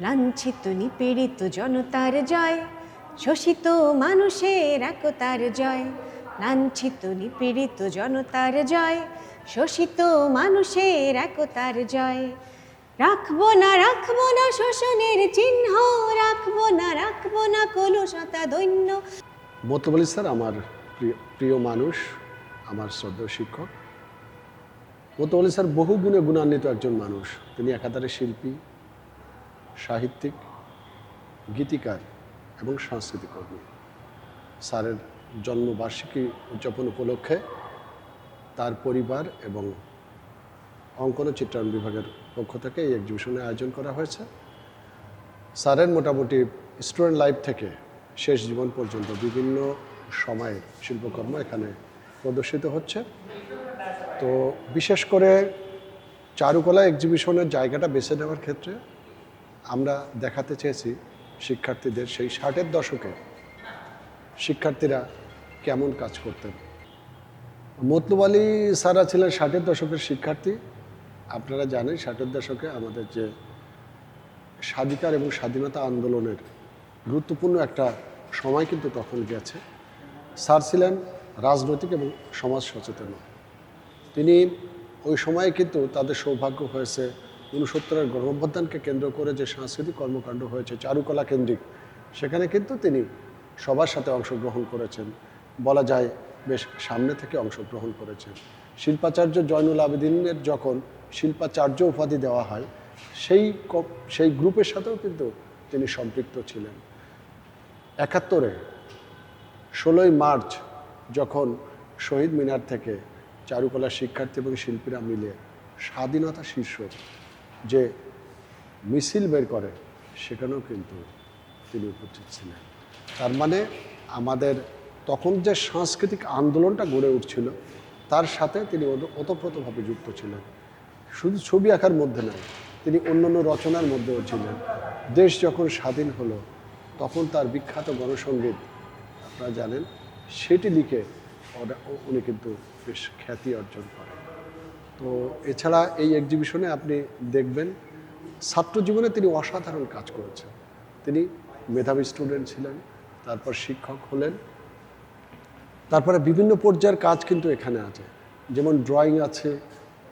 লাঞ্ছিত নিপীড়িত জনতার জয়, শোষিত মানুষের একতার জয়। লাঞ্ছিত নিপীড়িত জনতার জয়, শোষিত মানুষের একতার জয়। রাখবো না শোষণের চিহ্ন, রাখবো না কলুষতা দৈন্য। মতলব আলী স্যার আমার প্রিয় মানুষ, আমার শ্রদ্ধেয় শিক্ষক। মতলব আলী স্যার বহু গুণে গুণান্বিত একজন মানুষ। তিনি একাধারে শিল্পী, সাহিত্যিক, গীতিকার এবং সাংস্কৃতিক কর্মী। স্যারের জন্মবার্ষিকী উদযাপন উপলক্ষে তার পরিবার এবং অঙ্কন ও চিত্রায়ন বিভাগের পক্ষ থেকে এই এক্সিবিশনের আয়োজন করা হয়েছে। স্যারের মোটামুটি স্টুডেন্ট লাইফ থেকে শেষ জীবন পর্যন্ত বিভিন্ন সময়ের শিল্পকর্ম এখানে প্রদর্শিত হচ্ছে। তো বিশেষ করে চারুকলা এক্সিবিশনের জায়গাটা বেছে নেওয়ার ক্ষেত্রে আমরা দেখাতে চেয়েছি শিক্ষার্থীদের সেই 60-এর দশকে শিক্ষার্থীরা কেমন কাজ করতেন। মতলব আলী স্যারা ছিলেন 60-এর দশকের শিক্ষার্থী। আপনারা জানেন 60-এর দশকে আমাদের যে স্বাধিকার এবং স্বাধীনতা আন্দোলনের গুরুত্বপূর্ণ একটা সময় কিন্তু তখন গেছে। স্যার ছিলেন রাজনৈতিক এবং সমাজ সচেতন। তিনি ওই সময়ে কিন্তু তাদের সৌভাগ্য হয়েছে 69-এর গণঅভ্যুত্থানকে কেন্দ্র করে যে সাংস্কৃতিক কর্মকাণ্ড হয়েছে চারুকলা কেন্দ্রিক, সেখানে কিন্তু তিনি সবার সাথে অংশগ্রহণ করেছেন, বলা যায় বেশ সামনে থেকে অংশগ্রহণ করেছেন। শিল্পাচার্য জয়নুল আবেদিনের যখন শিল্পাচার্য উপাধি দেওয়া হয় সেই গ্রুপের সাথেও কিন্তু তিনি সম্পৃক্ত ছিলেন। 71-এ 16ই মার্চ যখন শহীদ মিনার থেকে চারুকলার শিক্ষার্থী এবং শিল্পীরা মিলে স্বাধীনতা শীর্ষক যে মিছিল বের করে, সেখানেও কিন্তু তিনি উপস্থিত ছিলেন। তার মানে আমাদের তখন যে সাংস্কৃতিক আন্দোলনটা গড়ে উঠছিল তার সাথে তিনি ওতপ্রোতভাবে যুক্ত ছিলেন। শুধু ছবি আঁকার মধ্যে নয়, তিনি অন্যান্য রচনার মধ্যেও ছিলেন। দেশ যখন স্বাধীন হলো তখন তার বিখ্যাত গণসঙ্গীত আপনারা জানেন, সেটি লিখে উনি কিন্তু বেশ খ্যাতি অর্জন করেন। তো এছাড়া এই এক্সিবিশনে আপনি দেখবেন ছাত্র জীবনে তিনি অসাধারণ কাজ করেছেন। তিনি মেধাবী স্টুডেন্ট ছিলেন, তারপর শিক্ষক হলেন, তারপরে বিভিন্ন পর্যায়ের কাজ কিন্তু এখানে আছে, যেমন ড্রয়িং আছে,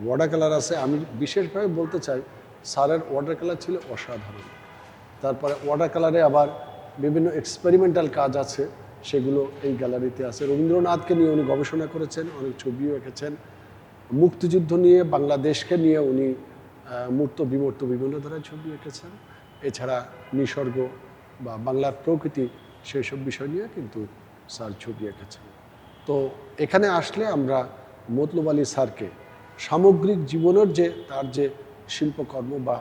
ওয়াটার কালার আছে। আমি বিশেষভাবে বলতে চাই স্যারের ওয়াটার কালার ছিল অসাধারণ। তারপরে ওয়াটার কালারে আবার বিভিন্ন এক্সপেরিমেন্টাল কাজ আছে, সেগুলো এই গ্যালারিতে আছে। রবীন্দ্রনাথকে নিয়ে উনি গবেষণা করেছেন, অনেক ছবিও এঁকেছেন। মুক্তিযুদ্ধ নিয়ে, বাংলাদেশকে নিয়ে উনি মূর্ত বিমূর্ত বিভিন্ন ধরনের ছবি এঁকেছেন। এছাড়া নিসর্গ বা বাংলার প্রকৃতি সেই সব বিষয় নিয়ে কিন্তু স্যার ছবি এঁকেছেন। তো এখানে আসলে আমরা মতলব আলী স্যারকে সামগ্রিক জীবনের যে তার যে শিল্পকর্ম বা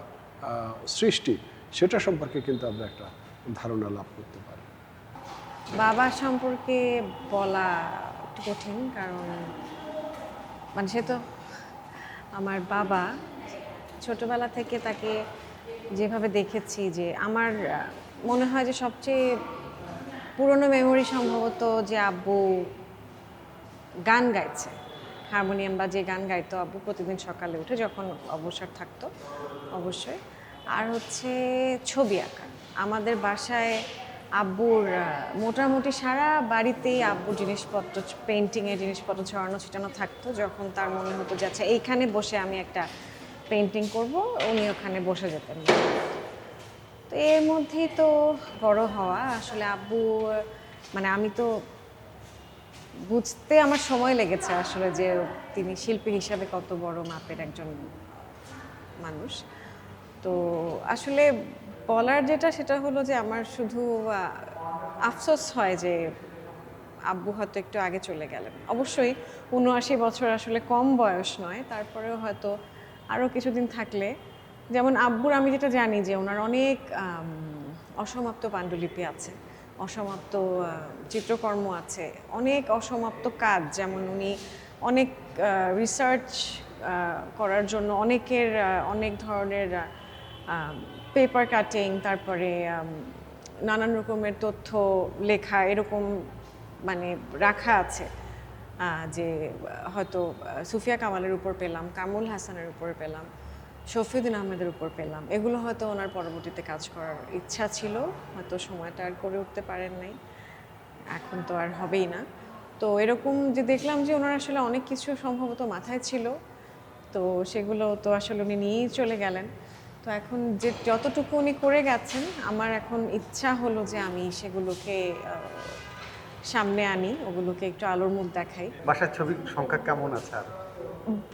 সৃষ্টি, সেটা সম্পর্কে কিন্তু আমরা একটা ধারণা লাভ করতে পারি। বাবা সম্পর্কে বলা একটু কঠিন, কারণ মানে সে তো আমার বাবা। ছোটবেলা থেকে তাকে যেভাবে দেখেছি, যে আমার মনে হয় যে সবচেয়ে পুরনো মেমোরি সম্ভবত যে আব্বু গান গাইছে, হারমোনিয়াম বা যে গান গাইতো আব্বু প্রতিদিন সকালে উঠে যখন অবসর থাকতো অবশ্যই। আর হচ্ছে ছবি আঁকা। আমাদের বাসায় আব্বুর মোটামুটি সারা বাড়িতেই আব্বুর জিনিসপত্র, পেন্টিংয়ের জিনিসপত্র ছড়ানো ছিটানো থাকতো। যখন তার মনে হতো যে আচ্ছা এইখানে বসে আমি একটা পেন্টিং করব, উনি ওখানে বসে যেতেন। তো এর মধ্যেই তো বড় হওয়া। আসলে আব্বু মানে আমি তো বুঝতে আমার সময় লেগেছে আসলে যে তিনি শিল্পী হিসাবে কত বড় মাপের একজন মানুষ। তো আসলে বলার যেটা সেটা হলো যে আমার শুধু আফসোস হয় যে আব্বু হয়তো একটু আগে চলে গেলেন। অবশ্যই ৭৯ বছর আসলে কম বয়স নয়, তারপরেও হয়তো আরও কিছুদিন থাকলে, যেমন আব্বুর আমি যেটা জানি যে ওনার অনেক অসমাপ্ত পাণ্ডুলিপি আছে, অসমাপ্ত চিত্রকর্ম আছে, অনেক অসমাপ্ত কাজ। যেমন উনি অনেক রিসার্চ করার জন্য অনেক ধরনের পেপার কাটিং, তারপরে নানান রকমের তথ্য লেখা এরকম মানে রাখা আছে, যে হয়তো সুফিয়া কামালের উপর পেলাম, কামরুল হাসানের উপর পেলাম। শফিউদ্দিন আহমেদের উপর পেলাম। এগুলো হয়তো ওনার পরবর্তীতে কাজ করার ইচ্ছা ছিল, হয়তো সময়টা আর করে উঠতে পারেন নাই, এখন তো আর হবেই না। তো এরকম যে দেখলাম যে ওনার আসলে অনেক কিছু সম্ভবত মাথায় ছিল, তো সেগুলো তো আসলে উনি নিয়েই চলে গেলেন। তো এখন যে যতটুকু উনি করে গেছেন, আমার এখন ইচ্ছা হলো যে আমি সেগুলোকে সামনে আনি, ওগুলোকে একটু আলোর মুখ দেখাই। বাসার ছবির সংখ্যা কেমন আছে আর?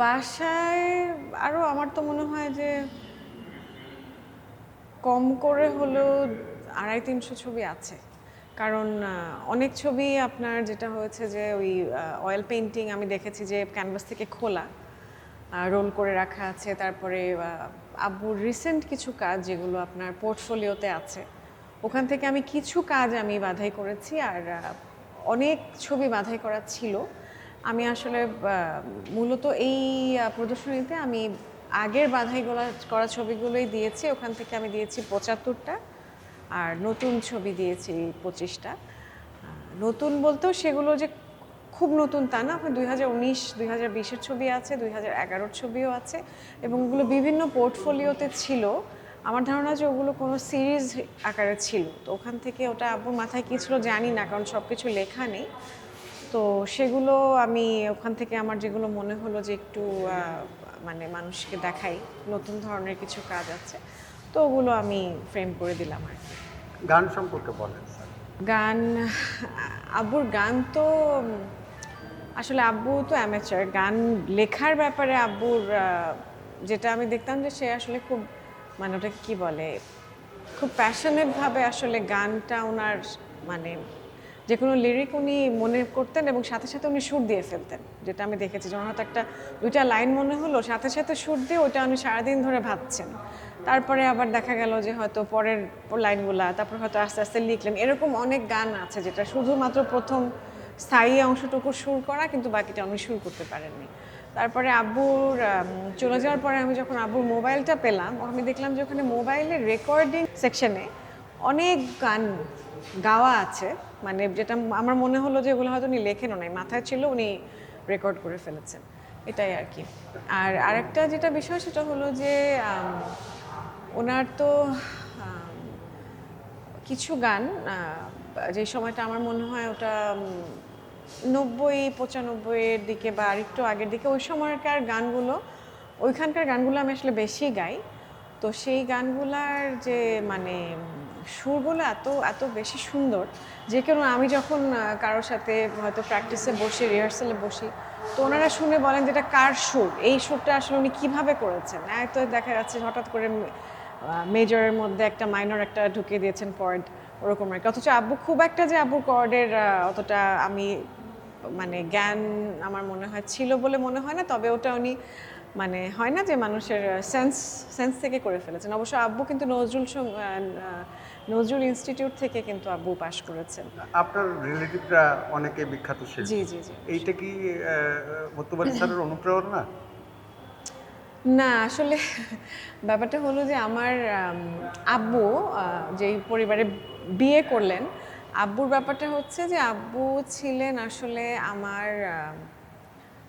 বাসায় আরও আমার তো মনে হয় যে কম করে হলেও 250-300 ছবি আছে। কারণ অনেক ছবি আপনার যেটা হয়েছে যে ওই অয়েল পেইন্টিং আমি দেখেছি যে ক্যানভাস থেকে খোলা রোল করে রাখা আছে। তারপরে আব্বুর রিসেন্ট কিছু কাজ যেগুলো আপনার পোর্টফোলিওতে আছে, ওখান থেকে আমি কিছু কাজ আমি বাছাই করেছি। আর অনেক ছবি বাছাই করা ছিল। আমি আসলে মূলত এই প্রদর্শনীতে আমি আগের বাছাই করা ছবিগুলোই দিয়েছি। ওখান থেকে আমি দিয়েছি 75টা, আর নতুন ছবি দিয়েছি 25টা। নতুন বলতেও সেগুলো যে খুব নতুন তা না, আপনার 2019-2020-এর ছবি আছে, 2011-র ছবিও আছে, এবং ওগুলো বিভিন্ন পোর্টফোলিওতে ছিল। আমার ধারণা যে ওগুলো কোনো সিরিজ আকারে ছিল। তো ওখান থেকে ওটা আব্বুর মাথায় কী ছিল জানি না, কারণ সব কিছু লেখা নেই। তো সেগুলো আমি ওখান থেকে আমার যেগুলো মনে হলো যে একটু মানে মানুষকে দেখাই, নতুন ধরনের কিছু কাজ আছে, তো ওগুলো আমি ফ্রেম করে দিলাম আর কি। গান সম্পর্কে বলেন স্যার। গান, আব্বুর গান তো আসলে আব্বু তো অ্যামেচার। গান লেখার ব্যাপারে আব্বুর যেটা আমি দেখতাম যে সে আসলে খুব মানে ওটাকে কী বলে, খুব প্যাশনেটভাবে আসলে গানটা ওনার মানে যে কোনো লিরিক উনি মনে করতেন এবং সাথে সাথে উনি সুর দিয়ে ফেলতেন। যেটা আমি দেখেছি, যখন হয়তো একটা দুইটা লাইন মনে হলো, সাথে সাথে সুর দিয়ে ওইটা উনি সারাদিন ধরে ভাবছেন। তারপরে আবার দেখা গেল যে হয়তো পরের লাইনগুলা, তারপর হয়তো আস্তে আস্তে লিখলেন। এরকম অনেক গান আছে যেটা শুধুমাত্র প্রথম স্থায়ী অংশটুকু সুর করা, কিন্তু বাকিটা উনি সুর করতে পারেননি। তারপরে আব্বুর চলে যাওয়ার পরে আমি যখন আব্বুর মোবাইলটা পেলাম, আমি দেখলাম যে ওখানে মোবাইলের রেকর্ডিং সেকশনে অনেক গান গাওয়া আছে, মানে যেটা আমার মনে হলো যে ওগুলো হয়তো উনি লেখেনও নাই, মাথায় ছিল, উনি রেকর্ড করে ফেলেছেন, এটাই আর কি। আর আরেকটা যেটা বিষয় সেটা হলো যে ওনার তো কিছু গান যে সময়টা আমার মনে হয় ওটা 90-95-এর দিকে বা আরেকটু আগের দিকে, ওই সময়কার গানগুলো, ওইখানকার গানগুলো আমি আসলে বেশি গাই। তো সেই গানগুলার যে মানে সুরগুলো এত এত বেশি সুন্দর যে কেন আমি যখন কারোর সাথে হয়তো প্র্যাকটিসে বসি, রিহার্সালে বসি, তো ওনারা শুনে বলেন যে এটা কার সুর, এই সুরটা আসলে উনি কীভাবে করেছেন। তো দেখা যাচ্ছে হঠাৎ করে মেজরের মধ্যে একটা মাইনর একটা ঢুকিয়ে দিয়েছেন কর্ড, ওরকম আর কি। অথচ আব্বু খুব একটা যে আব্বুর কর্ডের অতটা আমি মানে জ্ঞান আমার মনে হয় ছিল বলে মনে হয় না, তবে ওটা উনি মানে হয় না যে মানুষের সেন্স থেকে করে ফেলেছেন। অবশ্য আব্বু কিন্তু নজরুল ইনস্টিটিউট থেকে কিন্তু আব্বু পাশ করেছেন। আপনার রিলেটিভরা অনেকে বিখ্যাত শিল্পী। জি জি জি। এইটা কি মুত্তাবালি স্যারের অনুপ্রেরণা? না, আসলে ব্যাপারটা হলো যে আমার আব্বু যেই পরিবারে বিয়ে করলেন, আব্বুর ব্যাপারটা হচ্ছে যে আব্বু ছিলেন আসলে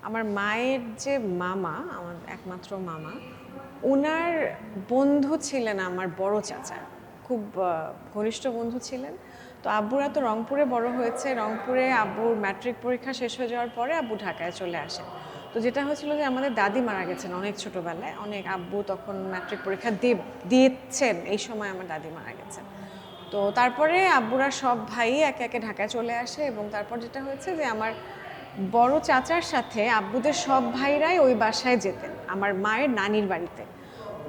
আমার মায়ের যে মামা, আমার একমাত্র মামা, ওনার বন্ধু ছিলেন আমার বড় চাচা, খুব ঘনিষ্ঠ বন্ধু ছিলেন। তো আব্বুরা তো রংপুরে বড় হয়েছে, রংপুরে আব্বুর ম্যাট্রিক পরীক্ষা শেষ হয়ে যাওয়ার পরে আব্বু ঢাকায় চলে আসেন। তো যেটা হয়েছিল যে আমাদের দাদি মারা গেছেন অনেক ছোটোবেলায়, অনেক আব্বু তখন ম্যাট্রিক পরীক্ষা দিয়েছেন, এই সময় আমার দাদি মারা গেছেন। তো তারপরে আব্বুরা সব ভাই একে একে ঢাকায় চলে আসে, এবং তারপর যেটা হয়েছে যে আমার বড় চাচার সাথে আব্বুদের সব ভাইরাই ওই বাসায় যেতেন আমার মায়ের নানির বাড়িতে।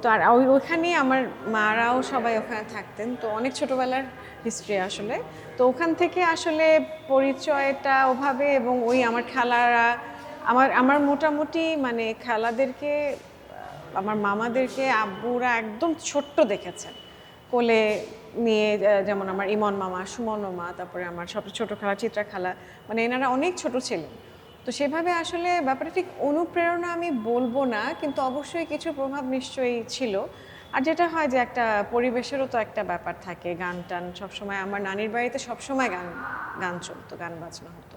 তো আর ওইখানেই আমার মারাও সবাই ওখানে থাকতেন। তো অনেক ছোটোবেলার হিস্ট্রি আসলে। তো ওখান থেকে আসলে পরিচয়টা ওভাবে, এবং ওই আমার খালারা আমার মোটামুটি মানে খালাদেরকে, আমার মামাদেরকে আব্বুরা একদম ছোট্ট দেখেছেন, কোলে নিয়ে, যেমন আমার ইমন মামা, সুমন মামা, তারপরে আমার সবচেয়ে ছোটো খালা চিত্রা খালা, মানে এনারা অনেক ছোট ছিলেন। তো সেভাবে আসলে ব্যাপারটা ঠিক অনুপ্রেরণা আমি বলবো না, কিন্তু অবশ্যই কিছু প্রভাব নিশ্চয়ই ছিল। আর যেটা হয় যে একটা পরিবেশেরও তো একটা ব্যাপার থাকে, গান টান সবসময়, আমার নানির বাড়িতে সবসময় গান চলতো, গান বাজনা হতো।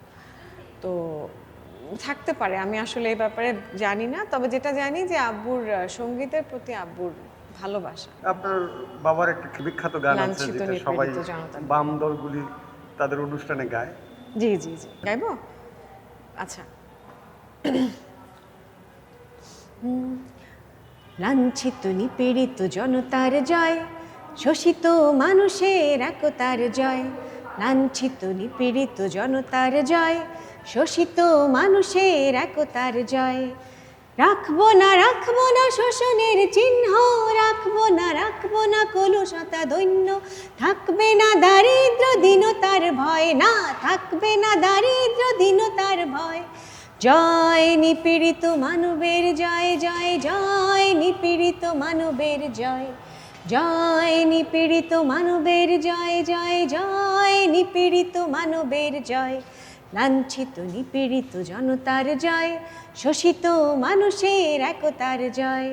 তো থাকতে পারে, আমি আসলে এই ব্যাপারে জানি না, তবে যেটা জানি যে আব্বুর সঙ্গীতের প্রতি আব্বুর ভালোবাসা। আপনার বাবার একটা বিখ্যাত গান আছে লাঞ্ছিত যেটা নিপীড়িত সবাই জনতার। বাম দলগুলি তাদের অনুষ্ঠানে গায়। জি জি জি, গাইবো? আচ্ছা। লাঞ্ছিত নিপীড়িত জনতার জয়, শোষিত মানুষের একতার জয়। লাঞ্ছিত নিপীড়িত জনতার জয়, শোষিত মানুষের একতার জয়। রাখবো না শোষণের চিহ্ন, রাখবো না কলুষতা দৈন্য। থাকবে না দারিদ্র দীনতার ভয়, না থাকবে না দারিদ্র দীনতার ভয়। জয় নিপীড়িত মানবের জয়, জয় জয় নিপীড়িত মানবের জয়। জয় নিপীড়িত মানবের জয়, জয় জয় নিপীড়িত মানবের জয়। লাঞ্ছিত নিপীড়িত জনতার জয়, শোষিত মানুষের একতার জয়।